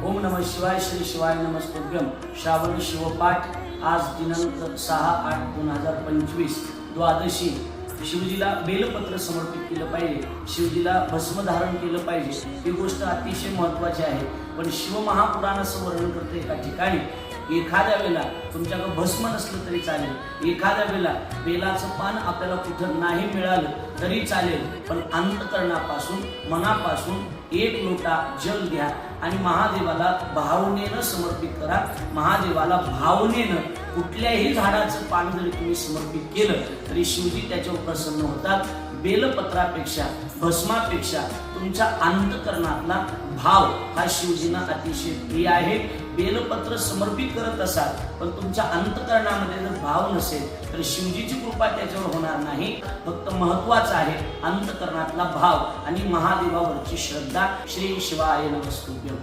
ओम नमः शिवाय, श्री शिवाय नमस्तुभ्यम. श्रावण शिवपाठ. आज दिनांक 6/8/2025 द्वादशी. शिवजीला बेलपत्र समर्पित केलं पाहिजे, शिवजीला भस्म धारण केलं पाहिजे. ही गोष्ट अतिशय महत्त्वाची आहे. पण शिवमहापुराण असं वर्णन करते एका ठिकाणी, एखाद्या वेळेला तुमच्याकडे भस्म नसलं तरी चालेल, एखाद्या वेळेला बेलाचं पान आपल्याला कुठं नाही मिळालं तरी चालेल, पण अंतकरणापासून मनापासून एक लोटा जल घ्या आणि महादेवाला भावनेनं समर्पित करा. महादेवाला भावनेनं कुठल्याही झाडाचं पान जरी तुम्ही समर्पित केलं तरी शिवजी त्याच्यावर प्रसन्न होतात. बेलपत्रापेक्षा, भस्मापेक्षा तुमच्या अंतकरणातला भाव हा शिवजींना अतिशय प्रिय आहे. बेलपत्र समर्पित करत असाल पण तुमच्या अंतकरणामध्ये जर भाव नसेल तर शिवजीची कृपा त्याच्यावर होणार नाही. फक्त महत्वाचं आहे अंतकरणातला भाव आणि महादेवावरची श्रद्धा. श्री शिवाय नमस्तुभ्यम.